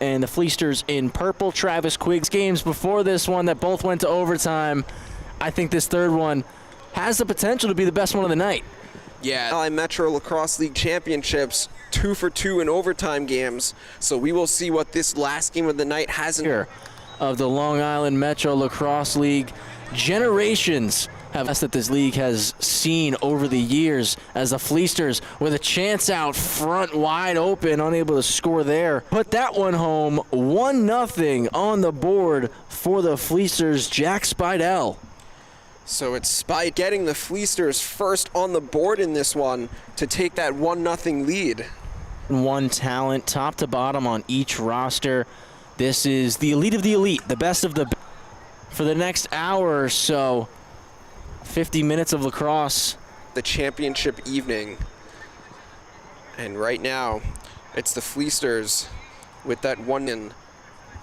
and the Fleasters in purple. Travis Quigg's games before this one that both went to overtime. I think this third one has the potential to be the best one of the night. Yeah, Metro Lacrosse League Championships, 2 for 2 in overtime games. So we will see what this last game of the night has in here of the Long Island Metro Lacrosse League. Generations have that this league has seen over the years, as the Fleasters with a chance out front wide open, unable to score there. Put that one home, 1-0 on the board for the Fleasters. Jack Spidell. So it's Spide getting the Fleasters first on the board in this one to take that 1-0 lead. One talent, top to bottom on each roster. This is the elite of the elite, the best of the for the next hour or so. 50 minutes of lacrosse. The championship evening. And right now, it's the Fleasters with that one in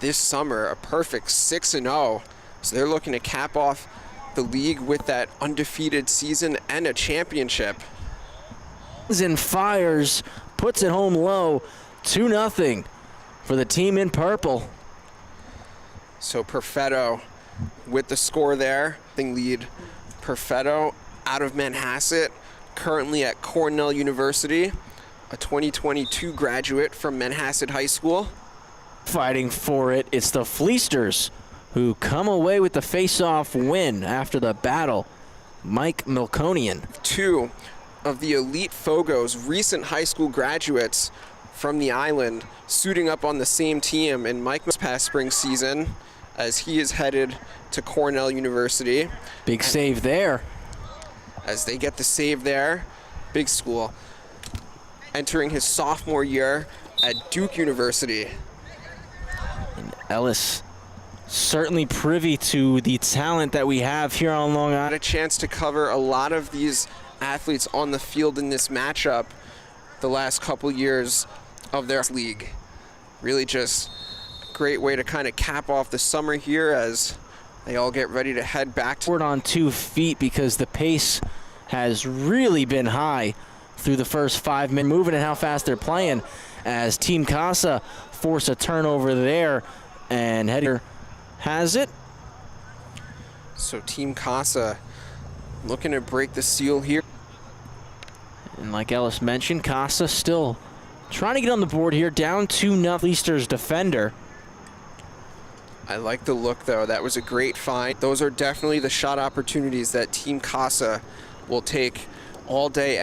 this summer, a perfect 6-0. So they're looking to cap off the league with that undefeated season and a championship. And fires, puts it home low, 2-0 for the team in purple. So Perfetto with the score there, lead. Perfetto out of Manhasset, currently at Cornell University, a 2022 graduate from Manhasset High School. Fighting for it, it's the Fleasters who come away with the face-off win after the battle. Mike Milconian. 2 of the elite Fogos, recent high school graduates from the island, suiting up on the same team in Mike's past spring season as he is headed to Cornell University. Big save there. As they get the save there, big school. Entering his sophomore year at Duke University. And Ellis certainly privy to the talent that we have here on Long Island. Had a chance to cover a lot of these athletes on the field in this matchup the last couple years of their league. Really just a great way to kind of cap off the summer here as they all get ready to head back to on 2 feet, because the pace has really been high through the first 5 minutes. Moving and how fast they're playing, as Team Casa force a turnover there, and header has it. So Team Casa looking to break the seal here. And like Ellis mentioned, Casa still trying to get on the board here, down 2-0. Fleasters defender. I like the look, though. That was a great find. Those are definitely the shot opportunities that Team Casa will take all day.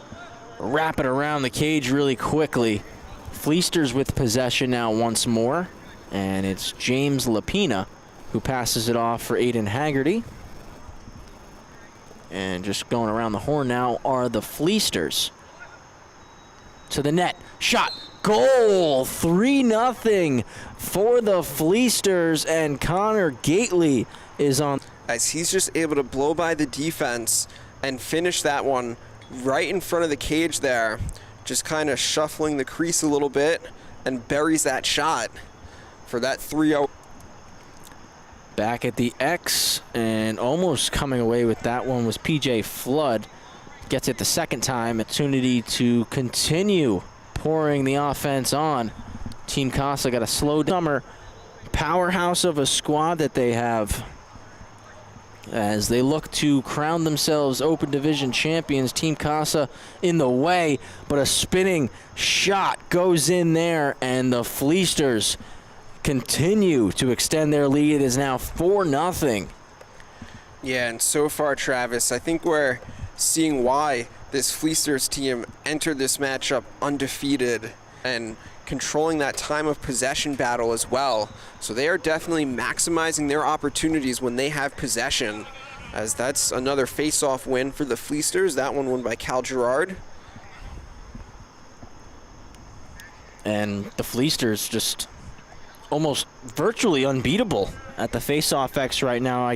Wrap it around the cage really quickly. Fleasters with possession now once more, and it's James Lapina who passes it off for Aiden Haggerty. And just going around the horn now are the Fleasters. To the net, shot, goal, 3-0 for the Fleasters, and Connor Gately is on. As he's just able to blow by the defense and finish that one right in front of the cage there, just kind of shuffling the crease a little bit, and buries that shot for that 3-0. Back at the X, and almost coming away with that one was PJ Flood. Gets it the second time. Opportunity to continue pouring the offense on. Team Casa got a slow summer. Powerhouse of a squad that they have as they look to crown themselves Open Division champions. Team Casa in the way, but a spinning shot goes in there, and the Fleasters continue to extend their lead. It is now 4-0. Yeah, and so far, Travis, I think we're seeing why this Fleasters team entered this matchup undefeated and controlling that time of possession battle as well. So they are definitely maximizing their opportunities when they have possession, as that's another face-off win for the Fleasters. That one won by Cal Gerard. And the Fleasters just almost virtually unbeatable at the face-off X right now.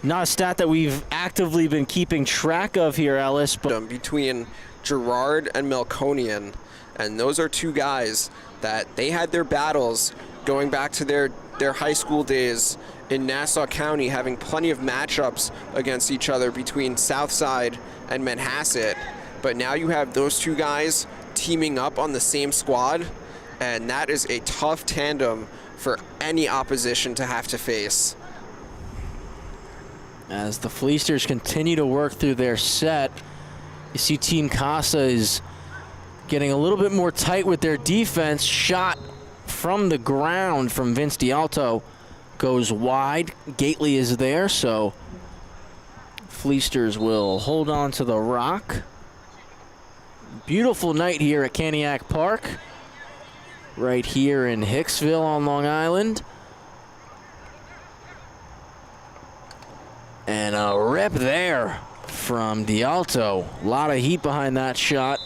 Not a stat that we've actively been keeping track of here, Ellis. But between Gerard and Melconian, and those are two guys that they had their battles going back to their high school days in Nassau County, having plenty of matchups against each other between Southside and Manhasset. But now you have those two guys teaming up on the same squad, And that is a tough tandem for any opposition to have to face. As the Fleasters continue to work through their set, you see Team Casa is getting a little bit more tight with their defense. Shot from the ground from Vince D'Alto goes wide. Gately is there, so Fleasters will hold on to the rock. Beautiful night here at Cantiague Park, right here in Hicksville on Long Island. And a rip there from D'Alto. A lot of heat behind that shot.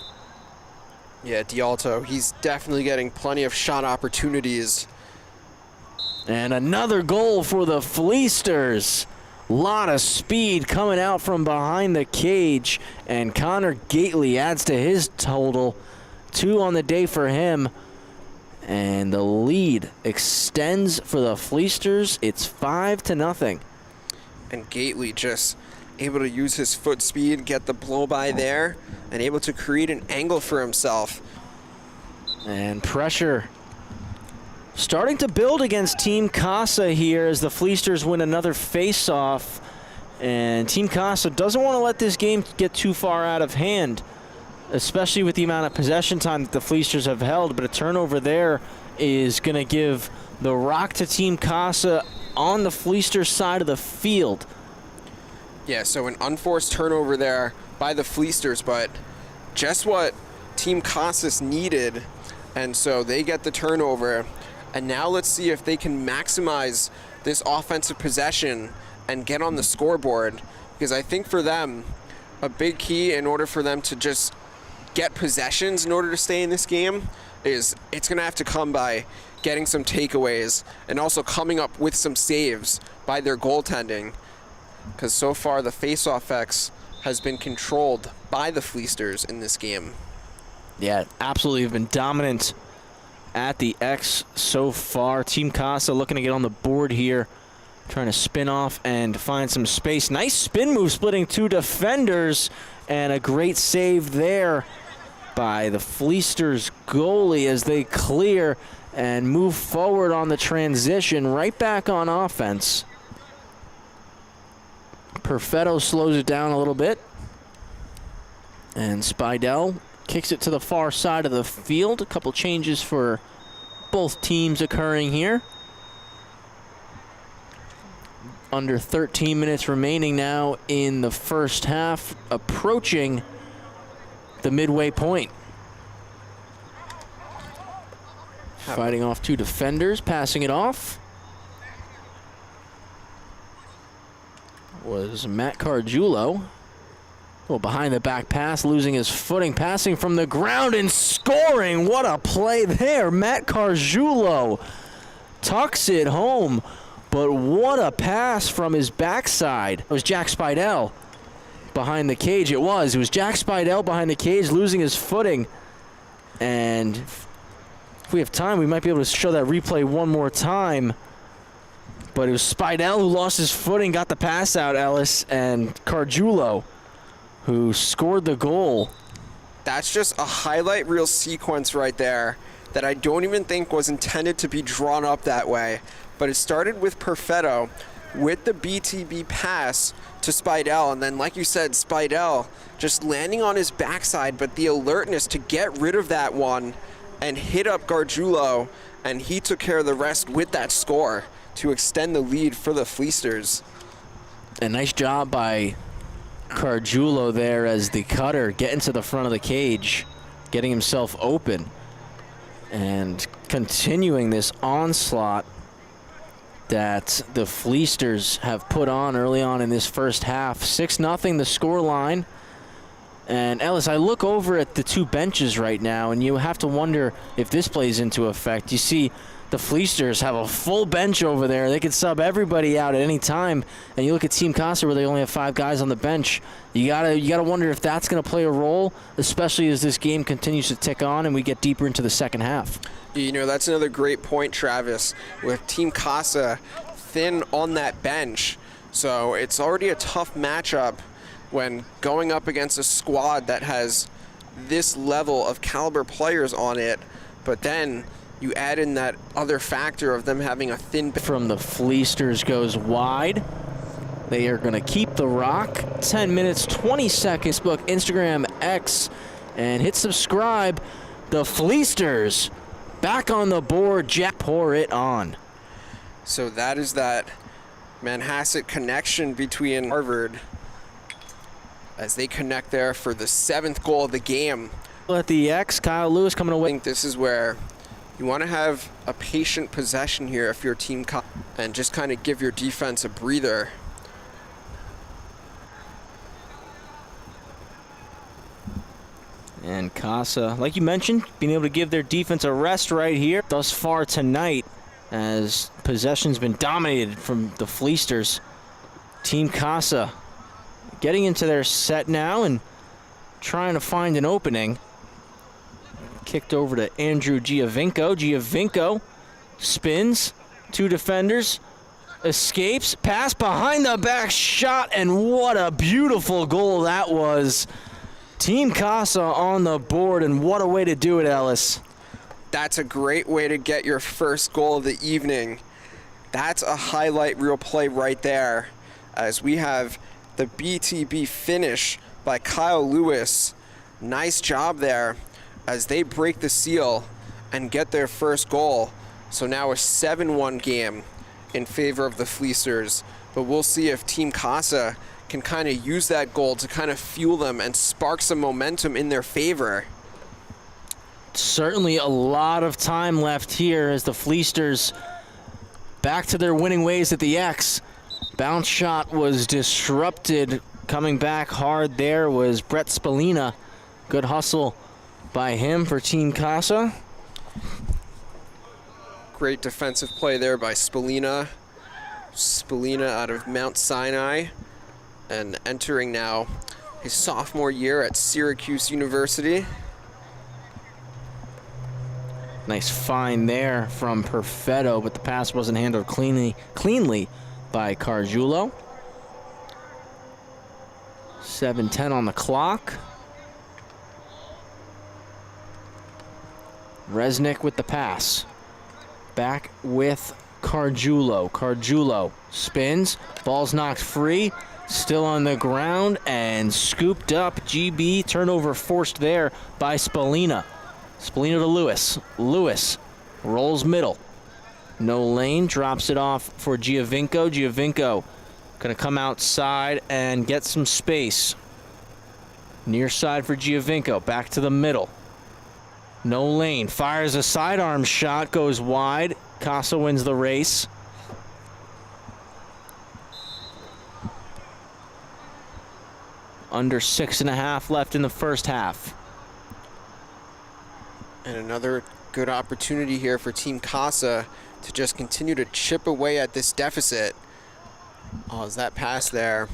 Yeah, D'Alto, he's definitely getting plenty of shot opportunities. And another goal for the Fleasters. A lot of speed coming out from behind the cage. And Connor Gately adds to his total. 2 on the day for him. And the lead extends for the Fleasters. It's 5-0. And Gately just able to use his foot speed, get the blow by there, and able to create an angle for himself. And pressure starting to build against Team Casa here as the Fleasters win another face-off. And Team Casa doesn't want to let this game get too far out of hand, especially with the amount of possession time that the Fleasters have held. But a turnover there is going to give the rock to Team Casa on the Fleasters side of the field. Yeah, so an unforced turnover there by the Fleasters, but just what Team Casas needed, and so they get the turnover. And now let's see if they can maximize this offensive possession and get on the scoreboard, because I think for them, a big key in order for them to just get possessions in order to stay in this game is it's going to have to come by getting some takeaways and also coming up with some saves by their goaltending, because so far the face-off X has been controlled by the Fleasters in this game. Yeah, absolutely have been dominant at the X so far. Team Casa looking to get on the board here, trying to spin off and find some space. Nice spin move, splitting 2 defenders, and a great save there by the Fleasters goalie as they clear and move forward on the transition, right back on offense. Perfetto slows it down a little bit, and Spidell kicks it to the far side of the field. A couple changes for both teams occurring here. Under 13 minutes remaining now in the first half, approaching the midway point. Fighting off 2 defenders, passing it off was Matt Cargiulo. Well, behind the back pass, losing his footing, passing from the ground and scoring. What a play there. Matt Cargiulo tucks it home, but what a pass from his backside. It was Jack Spidell behind the cage. It was Jack Spidell behind the cage, losing his footing. And if we have time, we might be able to show that replay one more time. But it was Spidell who lost his footing, got the pass out, Ellis, and Cargiulo who scored the goal. That's just a highlight reel sequence right there that I don't even think was intended to be drawn up that way. But it started with Perfetto with the BTB pass to Spidell, and then, like you said, Spidell just landing on his backside, but the alertness to get rid of that one and hit up Gargiulo, and he took care of the rest with that score to extend the lead for the Fleasters. A nice job by Cargiulo there as the cutter getting to the front of the cage, getting himself open, and continuing this onslaught that the Fleasters have put on early on in this first half. 6-0 the score line. And Ellis, I look over at the 2 benches right now, and you have to wonder if this plays into effect. You see the Fleasters have a full bench over there. They can sub everybody out at any time. And you look at Team Casa where they only have 5 guys on the bench. You gotta wonder if that's going to play a role, especially as this game continues to tick on and we get deeper into the second half. You know, that's another great point, Travis, with Team Casa thin on that bench. So it's already a tough matchup when going up against a squad that has this level of caliber players on it. But then you add in that other factor of them having a thin... From the Fleasters goes wide. They are going to keep the rock. 10 minutes, 20 seconds. Facebook, Instagram, X, and hit subscribe. The Fleasters back on the board. Jack, pour it on. So that is that Manhasset connection between Harvard as they connect there for the 7th goal of the game. At the X, Kyle Lewis coming away. I think this is where you want to have a patient possession here if your team and just kind of give your defense a breather. And Casa, like you mentioned, being able to give their defense a rest right here thus far tonight, as possession's been dominated from the Fleasters. Team Casa getting into their set now and trying to find an opening. Kicked over to Andrew Giovinco. Giovinco spins, 2 defenders, escapes, pass behind the back, shot, and what a beautiful goal that was. Team Casa on the board, and what a way to do it, Ellis. That's a great way to get your first goal of the evening. That's a highlight reel play right there, as we have the BTB finish by Kyle Lewis. Nice job there as they break the seal and get their first goal. So now a 7-1 game in favor of the Fleasters. But we'll see if Team Casa can kind of use that goal to kind of fuel them and spark some momentum in their favor. Certainly a lot of time left here as the Fleasters back to their winning ways at the X. Bounce shot was disrupted. Coming back hard there was Brett Spallina. Good hustle by him for Team Casa. Great defensive play there by Spallina. Spallina out of Mount Sinai and entering now his sophomore year at Syracuse University. Nice find there from Perfetto, but the pass wasn't handled cleanly by Cargiulo. 7:10 on the clock. Resnick with the pass. Back with Cargiulo. Cargiulo spins. Ball's knocked free. Still on the ground and scooped up. GB turnover forced there by Spallina. Spallina to Lewis. Lewis rolls middle. No lane. Drops it off for Giovinco. Giovinco going to come outside and get some space. Near side for Giovinco. Back to the middle. No lane. Fires a sidearm shot. Goes wide. Casa wins the race. Under 6.5 left in the first half. And another good opportunity here for Team Casa to just continue to chip away at this deficit. Oh, is that pass there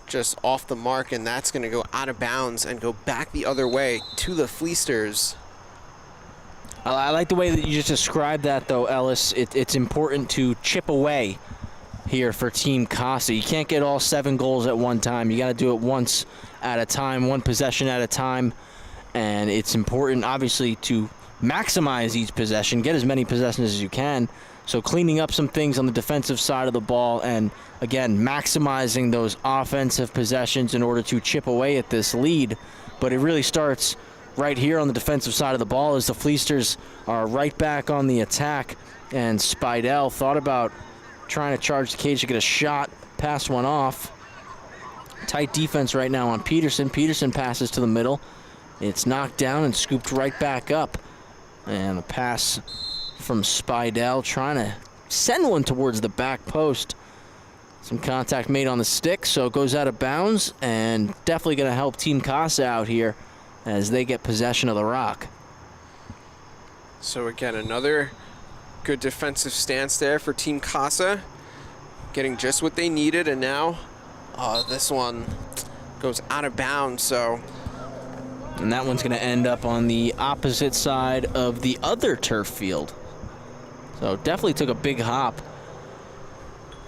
just off the mark, and that's going to go out of bounds and go back the other way to the Fleasters. I like the way that you just described that, though, Ellis. It's important to chip away here for Team Casa. You can't get all 7 goals at one time. You got to do it once at a time, one possession at a time. And it's important, obviously, to maximize each possession, get as many possessions as you can. So cleaning up some things on the defensive side of the ball and, again, maximizing those offensive possessions in order to chip away at this lead. But it really starts right here on the defensive side of the ball as the Fleasters are right back on the attack. And Spidell thought about trying to charge the cage to get a shot, passed one off. Tight defense right now on Peterson. Peterson passes to the middle. It's knocked down and scooped right back up. And a pass from Spidell trying to send one towards the back post. Some contact made on the stick, so it goes out of bounds, and definitely going to help Team Casa out here as they get possession of the rock. So again, another good defensive stance there for Team Casa, getting just what they needed, and now this one goes out of bounds. So, and that one's going to end up on the opposite side of the other turf field. So definitely took a big hop.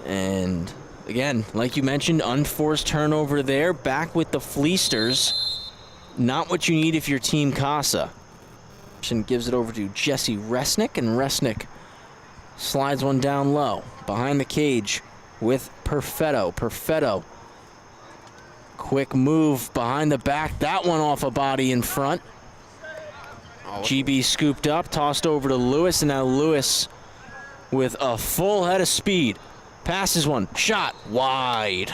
And again, like you mentioned, unforced turnover there. Back with the Fleasters. Not what you need if you're Team Casa. Gives it over to Jesse Resnick, and Resnick slides one down low behind the cage with Perfetto. Perfetto, quick move behind the back. That one off a body in front. GB scooped up, tossed over to Lewis, and now Lewis with a full head of speed. Passes one, shot wide.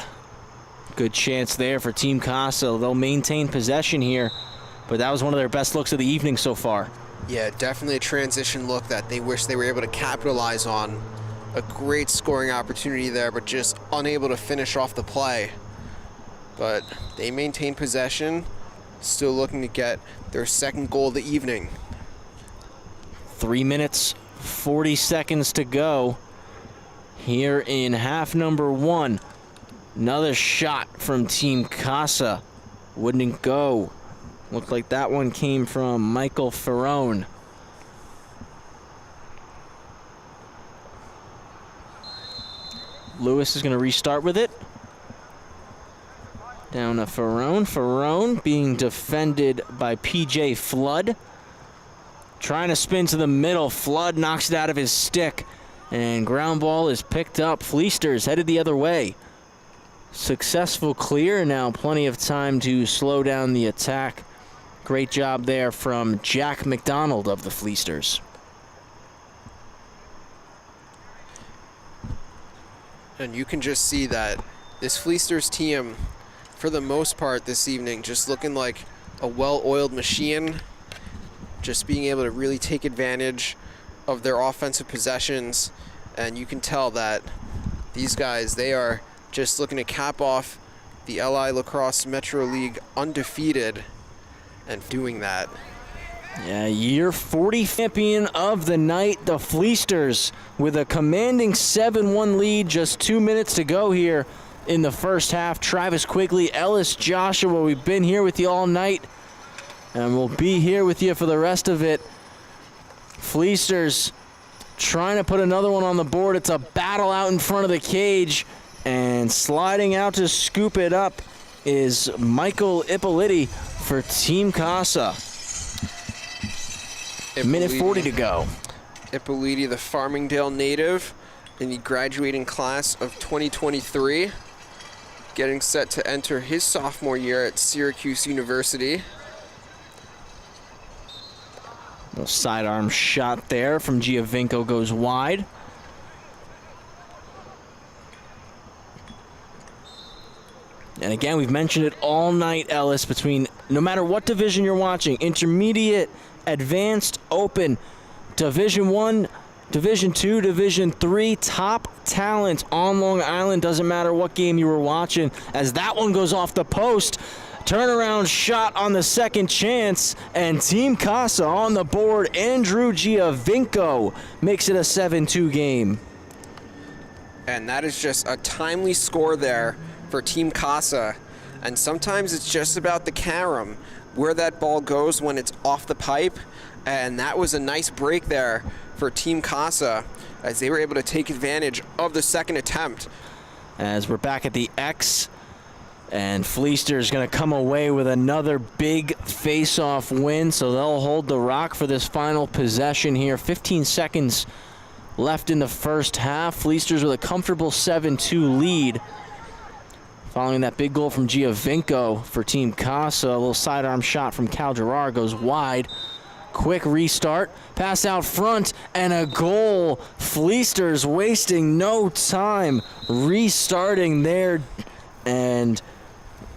Good chance there for Team Casa. They'll maintain possession here, but that was one of their best looks of the evening so far. Yeah, definitely a transition look that they wish they were able to capitalize on. A great scoring opportunity there, but just unable to finish off the play. But they maintain possession, still looking to get their second goal of the evening. 3 minutes, 40 seconds to go here in half number one. Another shot from Team Casa. Wouldn't go. Looked like that one came from Michael Ferrone. Lewis is going to restart with it. Down to Ferrone. Ferrone being defended by PJ Flood. Trying to spin to the middle. Flood knocks it out of his stick. And ground ball is picked up. Fleasters headed the other way. Successful clear. Now plenty of time to slow down the attack. Great job there from Jack McDonald of the Fleasters. And you can just see that this Fleasters team, for the most part this evening, just looking like a well-oiled machine. Just being able to really take advantage of their offensive possessions. And you can tell that these guys, they are just looking to cap off the LI Lacrosse Metro League undefeated, and doing that. Yeah, year 40 champion of the night, the Fleasters, with a commanding 7-1 lead, just 2 minutes to go here in the first half. Travis Quigley, Ellis Joshua, we've been here with you all night, and we'll be here with you for the rest of it. Fleasters trying to put another one on the board. It's a battle out in front of the cage, and sliding out to scoop it up is Michael Ippoliti for Team Casa. Minute 40 to go. Ippoliti, the Farmingdale native in the graduating class of 2023, getting set to enter his sophomore year at Syracuse University. Little sidearm shot there from Giovinco goes wide. And again, we've mentioned it all night, Ellis, between no matter what division you're watching, intermediate, advanced, open, Division 1, Division 2, Division 3, top talent on Long Island. Doesn't matter what game you were watching. As that one goes off the post, turnaround shot on the second chance, and Team Casa on the board. Andrew Giovinco makes it a 7-2 game. And that is just a timely score there for Team Casa. And sometimes it's just about the carom, where that ball goes when it's off the pipe. And that was a nice break there for Team Casa, as they were able to take advantage of the second attempt. As we're back at the X, and Fleasters going to come away with another big face-off win, so they'll hold the rock for this final possession here. 15 seconds left in the first half. Fleasters with a comfortable 7-2 lead. Following that big goal from Giovinco for Team Casa, a little sidearm shot from Cal Gerard goes wide. Quick restart, pass out front, and a goal. Fleasters wasting no time restarting there, and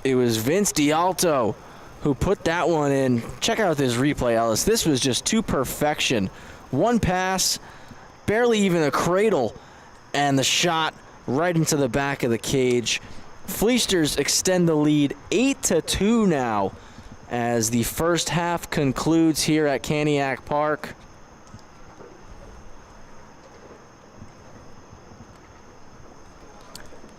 it was Vince D'Alto who put that one in. Check out this replay, Ellis. This was just to perfection. One pass, barely even a cradle, and the shot right into the back of the cage. Fleasters extend the lead 8-2 now as the first half concludes here at Cantiague Park.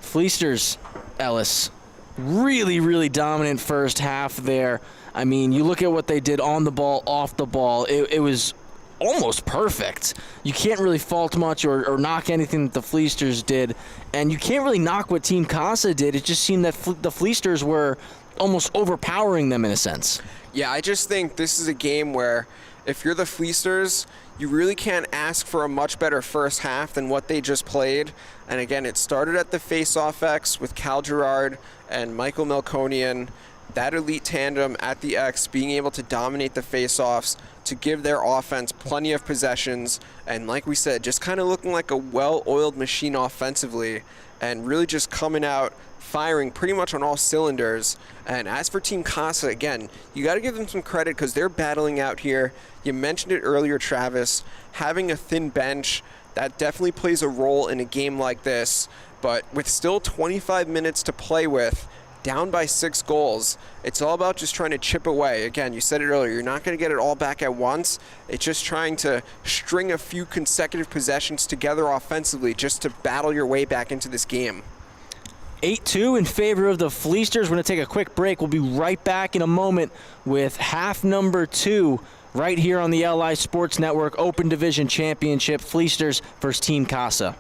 Fleasters, Ellis, really dominant first half there. I mean, you look at what they did on the ball, off the ball. It was almost perfect. You can't really fault much or knock anything that the Fleasters did, and you can't really knock what Team Casa did. It just seemed that the Fleasters were almost overpowering them in a sense. Yeah, I just think this is a game where if you're the Fleasters, you really can't ask for a much better first half than what they just played. And again, it started at the face-off X with Cal Gerard and Michael Melkonian. That elite tandem at the X being able to dominate the face-offs, to give their offense plenty of possessions, and like we said, just kind of looking like a well-oiled machine offensively, and really just coming out firing pretty much on all cylinders. And as for Team Casa, again, you got to give them some credit because they're battling out here. You mentioned it earlier, Travis, having a thin bench, that definitely plays a role in a game like this, but with still 25 minutes to play with, down by 6 goals, it's all about just trying to chip away. Again, you said it earlier, you're not going to get it all back at once. It's just trying to string a few consecutive possessions together offensively just to battle your way back into this game. 8-2 in favor of the Fleasters. We're going to take a quick break. We'll be right back in a moment with half number 2 right here on the LI Sports Network Open Division Championship. Fleasters versus Team Casa.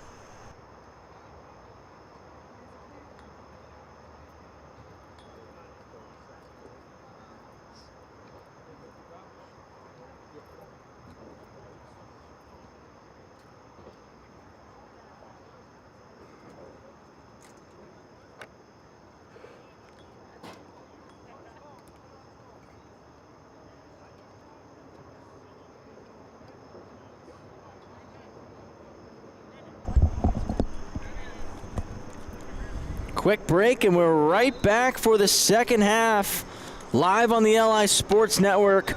Quick break, and we're right back for the second half, live on the LI Sports Network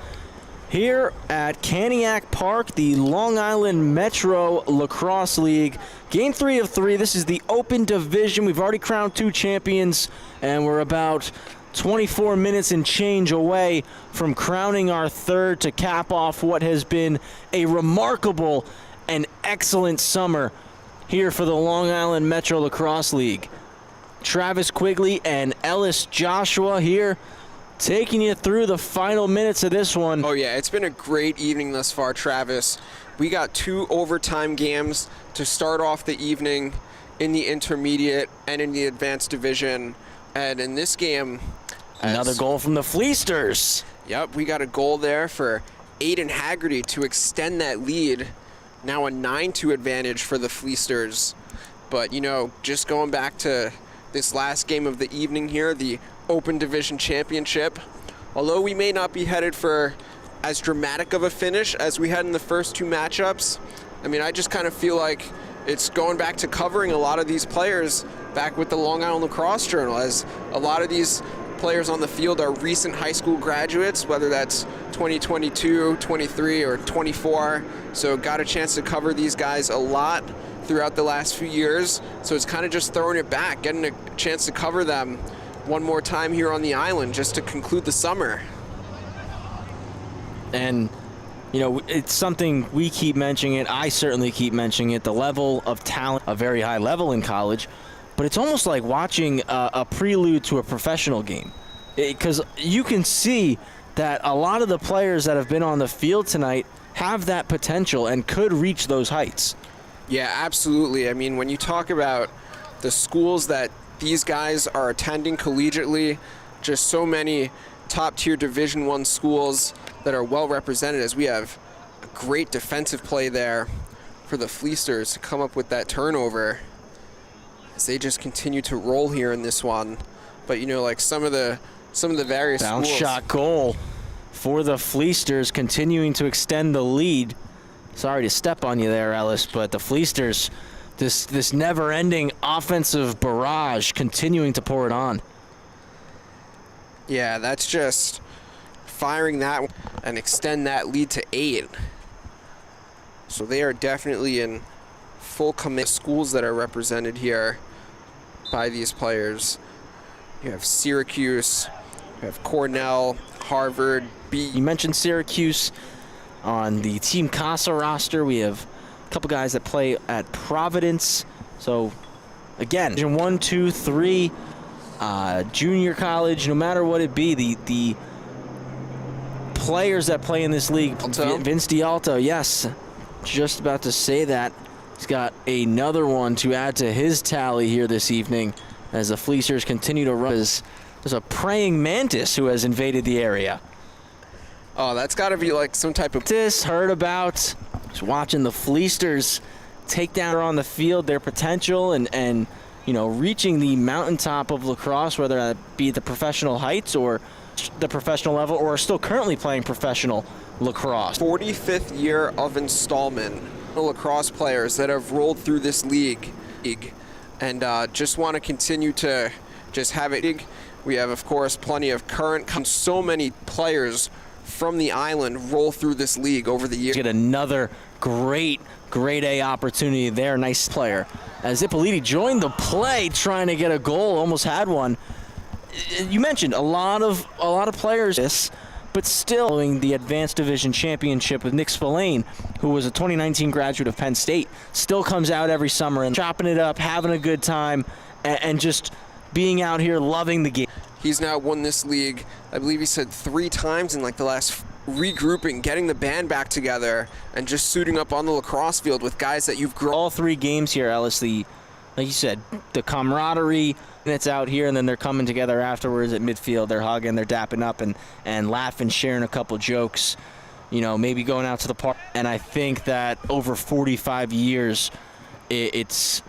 here at Cantiague Park, the Long Island Metro Lacrosse League. Game 3 of 3. This is the Open Division. We've already crowned 2 champions, and we're about 24 minutes and change away from crowning our third to cap off what has been a remarkable and excellent summer here for the Long Island Metro Lacrosse League. Travis Quigley and Ellis Joshua here taking you through the final minutes of this one. Oh yeah, it's been a great evening thus far, Travis. We got 2 overtime games to start off the evening in the intermediate and in the advanced division. And in this game, another goal from the Fleasters. Yep, we got a goal there for Aiden Haggerty to extend that lead. Now a 9-2 advantage for the Fleasters. But, you know, just going back to this last game of the evening here, the Open Division Championship, although we may not be headed for as dramatic of a finish as we had in the first 2 matchups, I mean, I just kind of feel like it's going back to covering a lot of these players back with the Long Island Lacrosse Journal, as a lot of these players on the field are recent high school graduates, whether that's 2022, 23, or 24. So got a chance to cover these guys a lot throughout the last few years. So it's kind of just throwing it back, getting a chance to cover them one more time here on the island just to conclude the summer. And, you know, it's something we keep mentioning it. I certainly keep mentioning it. The level of talent, a very high level in college. But it's almost like watching a prelude to a professional game. Because you can see that a lot of the players that have been on the field tonight have that potential and could reach those heights. Yeah, absolutely. I mean, when you talk about the schools that these guys are attending collegiately, just so many top-tier Division I schools that are well represented, as we have a great defensive play there for the Fleasters to come up with that turnover as they just continue to roll here in this one. But, you know, like some of the various bounce schools. Shot goal for the Fleasters, continuing to extend the lead. Sorry to step on you there, Ellis, but the Fleasters, this never-ending offensive barrage, continuing to pour it on. Yeah, that's just firing that and extend that lead to 8. So they are definitely in full commit. Schools that are represented here by these players. You have Syracuse, you have Cornell, Harvard, You mentioned Syracuse. On the Team Casa roster, we have a couple guys that play at Providence. So, again, Division 1, 2, 3, junior college, no matter what it be, the players that play in this league. Vince D'Alto, yes, just about to say that. He's got another one to add to his tally here this evening as the Fleasters continue to run. There's a praying mantis who has invaded the area. Oh, that's got to be like some type of... This heard about, just watching the Fleasters take down on the field their potential and you know, reaching the mountaintop of lacrosse, whether that be at the professional heights or the professional level, or still currently playing professional lacrosse. 45th year of installment of lacrosse players that have rolled through this league and just want to continue to just have it. We have, of course, plenty of current, so many players from the island roll through this league over the years. Get another great grade A opportunity there. Nice player. As Ippoliti joined the play, trying to get a goal, almost had one. You mentioned a lot of players, but still following the Advanced Division Championship with Nick Spillane, who was a 2019 graduate of Penn State, still comes out every summer and chopping it up, having a good time, and just being out here loving the game. He's now won this league, I believe he said 3 times in like the last regrouping, getting the band back together and just suiting up on the lacrosse field with guys that you've grown. All 3 games here, Ellis, like you said, the camaraderie that's out here, and then they're coming together afterwards at midfield. They're hugging, they're dapping up and laughing, sharing a couple jokes, you know, maybe going out to the park. And I think that over 45 years, it's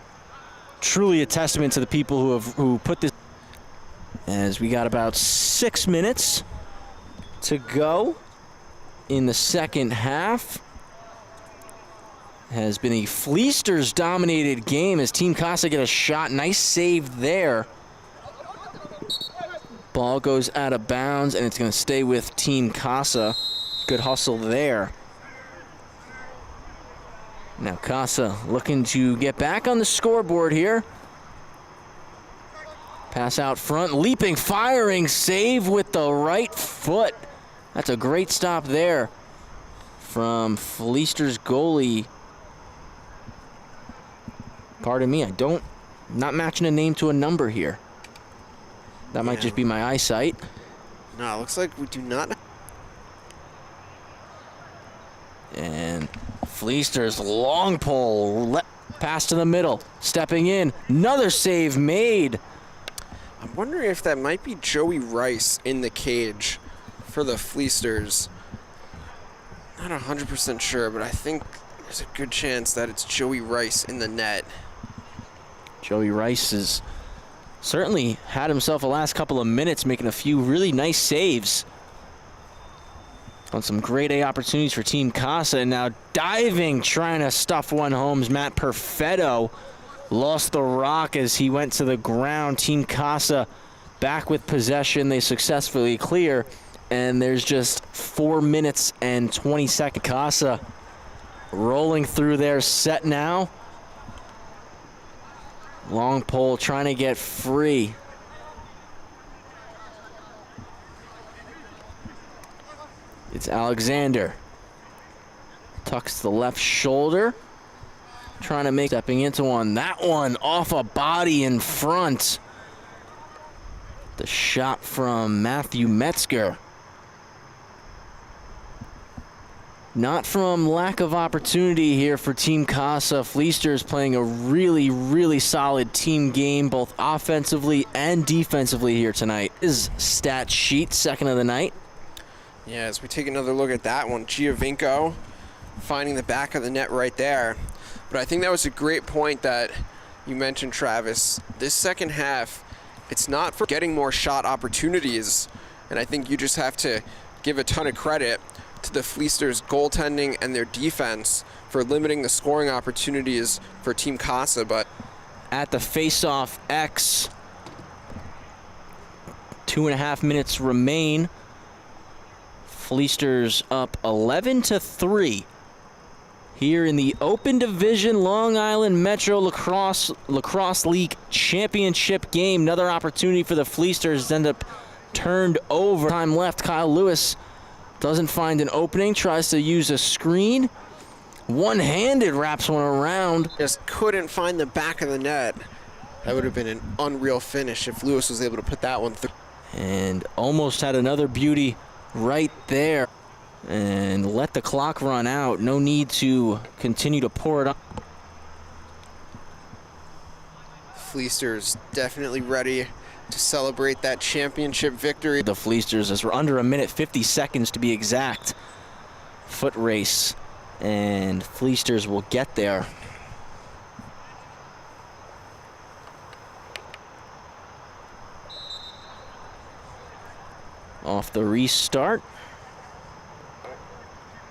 truly a testament to the people who put this. As we got about 6 minutes to go in the second half. Has been a Fleasters dominated game as Team Casa get a shot. Nice save there. Ball goes out of bounds and it's going to stay with Team Casa. Good hustle there. Now Casa looking to get back on the scoreboard here. Pass out front, leaping, firing, save with the right foot. That's a great stop there from Fleasters goalie. Pardon me, not matching a name to a number here. That might just be my eyesight. No, it looks like we do not. And Fleasters long pole, pass to the middle, stepping in, another save made. I'm wondering if that might be Joey Rice in the cage for the Fleasters. Not 100% sure, but I think there's a good chance that it's Joey Rice in the net. Joey Rice has certainly had himself a last couple of minutes, making a few really nice saves on some grade A opportunities for Team Casa. And now diving, trying to stuff one home. Matt Perfetto lost the rock as he went to the ground. Team Casa back with possession. They successfully clear, and there's just 4 minutes and 20 seconds. Casa rolling through their set now. Long pole trying to get free. It's Alexander. Tucks the left shoulder. Trying to stepping into one. That one off a body in front. The shot from Matthew Metzger. Not from lack of opportunity here for Team Casa. Fleasters playing a really, really solid team game, both offensively and defensively here tonight. His stat sheet, second of the night. Yeah, as we take another look at that one, Giovinco finding the back of the net right there. But I think that was a great point that you mentioned, Travis. This second half, it's not for getting more shot opportunities, and I think you just have to give a ton of credit to the Fleasters' goaltending and their defense for limiting the scoring opportunities for Team Casa. But at the face-off X, 2.5 minutes remain. Fleasters up 11-3 here in the Open Division Long Island Metro Lacrosse League Championship game. Another opportunity for the Fleasters end up turned over. Time left. Kyle Lewis doesn't find an opening, tries to use a screen. One-handed wraps one around. Just couldn't find the back of the net. That would have been an unreal finish if Lewis was able to put that one through. And almost had another beauty right there. And let the clock run out. No need to continue to pour it up. Fleasters definitely ready to celebrate that championship victory. The Fleasters, as we're under a minute 50 seconds to be exact. Foot race, and Fleasters will get there. Off the restart.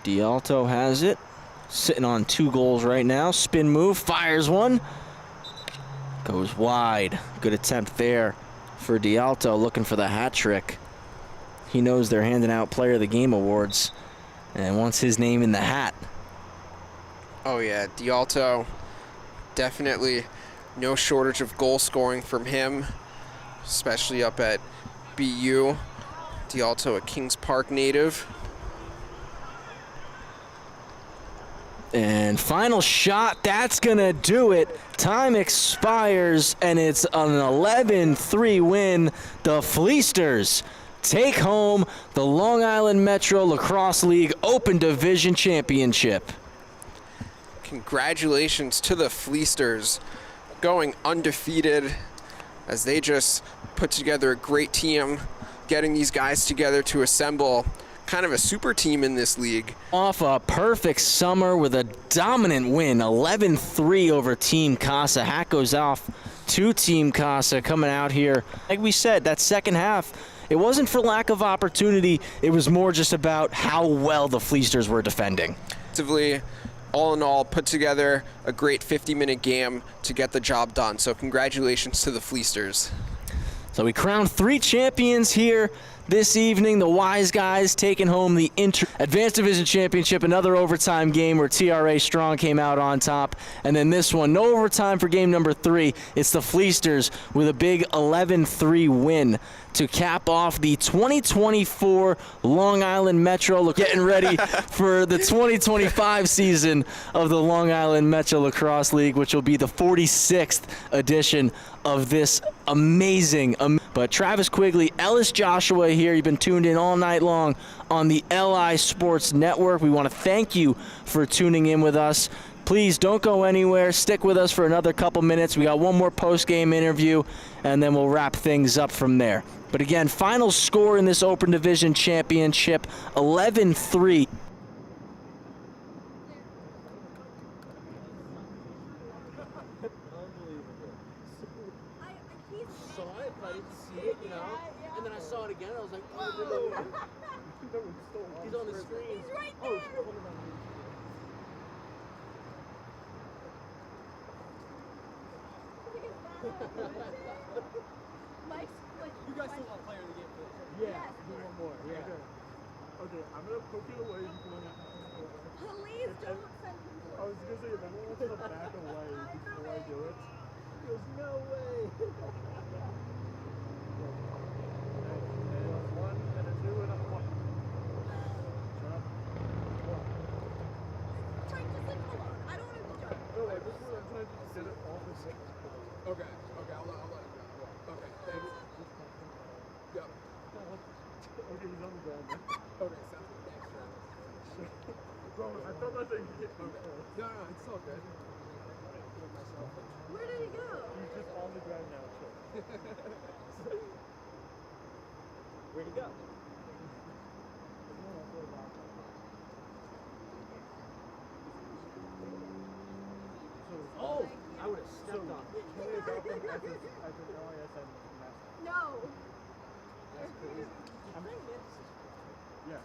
D'Alto has it. Sitting on 2 goals right now. Spin move, fires one. Goes wide. Good attempt there for D'Alto, looking for the hat trick. He knows they're handing out Player of the Game awards and wants his name in the hat. Oh yeah, D'Alto, definitely no shortage of goal scoring from him, especially up at BU. D'Alto, a Kings Park native. And final shot, that's gonna do it. Time expires, and it's an 11-3 win. The Fleasters take home the Long Island Metro Lacrosse League Open Division Championship. Congratulations to the Fleasters, going undefeated as they just put together a great team, getting these guys together to assemble kind of a super team in this league. Off a perfect summer with a dominant win, 11-3 over Team Casa. Hat goes off to Team Casa coming out here. Like we said, that second half, it wasn't for lack of opportunity. It was more just about how well the Fleasters were defending. Defensively, all in all, put together a great 50-minute game to get the job done. So congratulations to the Fleasters. So we crowned 3 champions here this evening. The Wise Guys taking home the Advanced Division Championship, another overtime game where TRA Strong came out on top. And then this one, no overtime for game number 3. It's the Fleasters with a big 11-3 win to cap off the 2024 Long Island Metro. Getting ready for the 2025 season of the Long Island Metro Lacrosse League, which will be the 46th edition of this amazing. But Travis Quigley, Ellis Joshua here. You've been tuned in all night long on the LI Sports Network. We want to thank you for tuning in with us. Please don't go anywhere. Stick with us for another couple minutes. We got one more post-game interview, and then we'll wrap things up from there. But again, final score in this Open Division Championship, 11-3. And then I saw it again, I was like, whoa! He's on the screen. He's right there! You guys still want Player of the Game for this? Yeah, do one more. Yeah. Okay, I'm gonna poke it away. Please don't send him to I was gonna say, if anyone wants to back away before I do it, there's no way. And a 1 and a 2 and a 1. Drop. 1. Frank, just leave him alone. I don't want him to jump. No, I just want to get it all the same. Okay, I'll let him go. Okay, thanks. Go. Okay, he's on the ground. Okay, sounds good. Thanks, Travis. Bro, I thought that thing hit me. No, it's all good. Where did he go? He's just on the ground now, chill. Where'd he go? Oh! I would have stepped on it. Can we adopt him as an LISM mascot? No. That's crazy. I'm playing Mantis. Yes.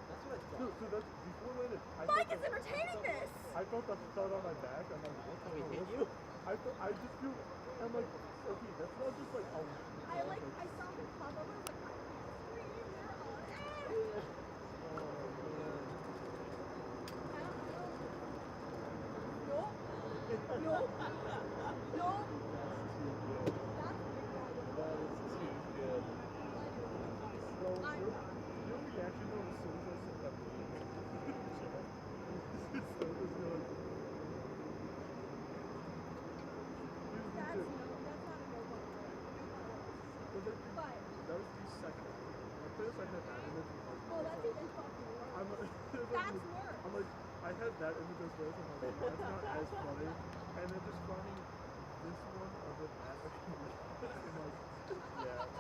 That's what I thought. So that's before landed. Mike is entertaining this. I felt that thought on my back. I'm like, what the hell hit is you? I just feel. I'm like, okay, that's not just like a. I saw him pop up. I was like, you're on it. Nope. Nope. Nope. That is too good. So, your reaction though as soon as I said that That's not a no go. But that was the second. I played a second at that, and then well, that's even fucking worse. That's worse. I'm like, I had that image as well, so I'm like, that's not as funny. And then just finding this one of it as a I'm like, yeah.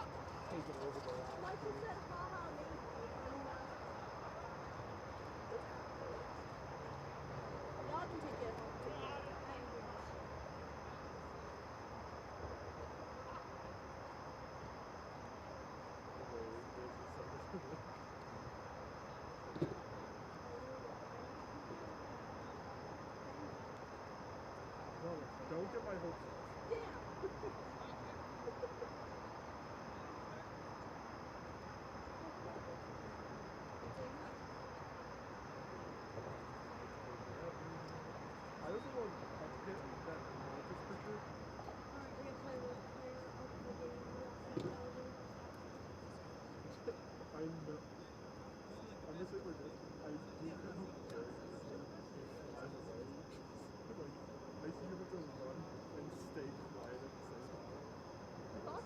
Don't get my hopes up. I also want to get that Marcus picture. I know. I'm gonna say it like this. I do know I'm away. Like, I see you have to run and stay quiet at the same time.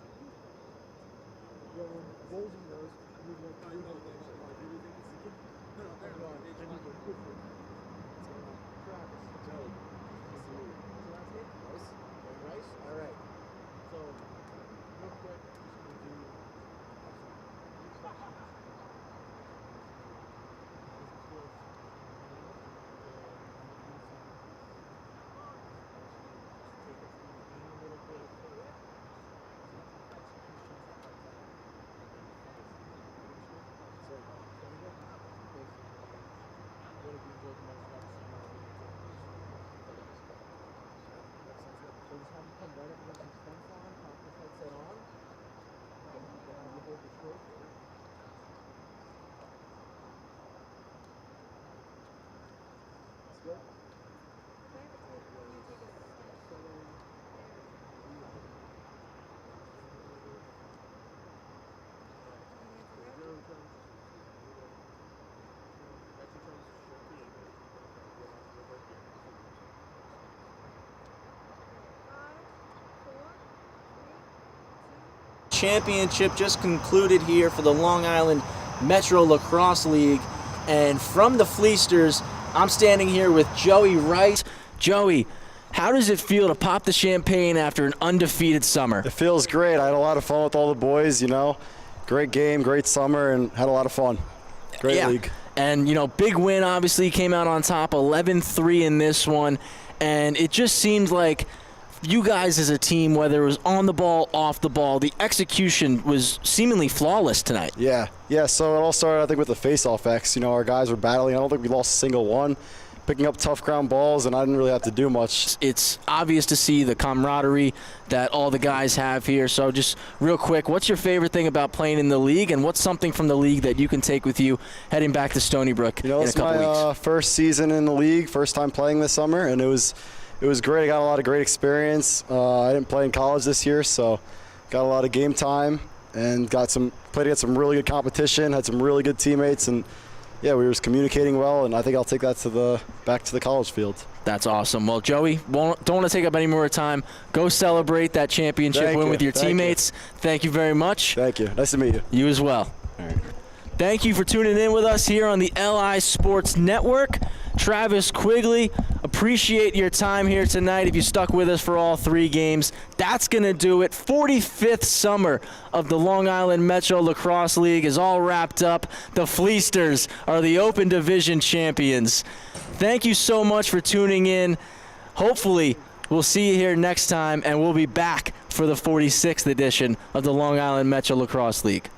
Well, when Bulls and Rose, we went to the Travis. Joe. Rice? All right. So, real quick, just gonna do Championship just concluded here for the Long Island Metro Lacrosse League, and from the Fleasters, I'm standing here with Joey Rice. Joey, how does it feel to pop the champagne after an undefeated summer? It feels great. I had a lot of fun with all the boys, you know. Great game, great summer, and had a lot of fun. Great league. And, you know, big win, obviously, came out on top, 11-3 in this one. And it just seemed like you guys as a team, whether it was on the ball, off the ball, the execution was seemingly flawless tonight. Yeah, so it all started, I think, with the face-off X. You know, our guys were battling. I don't think we lost a single one. Picking up tough ground balls, and I didn't really have to do much. It's obvious to see the camaraderie that all the guys have here. So just real quick, what's your favorite thing about playing in the league, and what's something from the league that you can take with you heading back to Stony Brook in a couple weeks? You know, it's my first season in the league, first time playing this summer, and it was great. I got a lot of great experience. I didn't play in college this year, so got a lot of game time and played against some really good competition, had some really good teammates, and yeah, we were just communicating well, and I think I'll take that back to the college field. That's awesome. Well, Joey, don't want to take up any more time. Go celebrate that championship win with your teammates. Thank you very much. Thank you. Nice to meet you. You as well. All right. Thank you for tuning in with us here on the LI Sports Network. Travis Quigley, appreciate your time here tonight. If you stuck with us for all 3 games, that's going to do it. 45th summer of the Long Island Metro Lacrosse League is all wrapped up. The Fleasters are the Open Division champions. Thank you so much for tuning in. Hopefully, we'll see you here next time, and we'll be back for the 46th edition of the Long Island Metro Lacrosse League.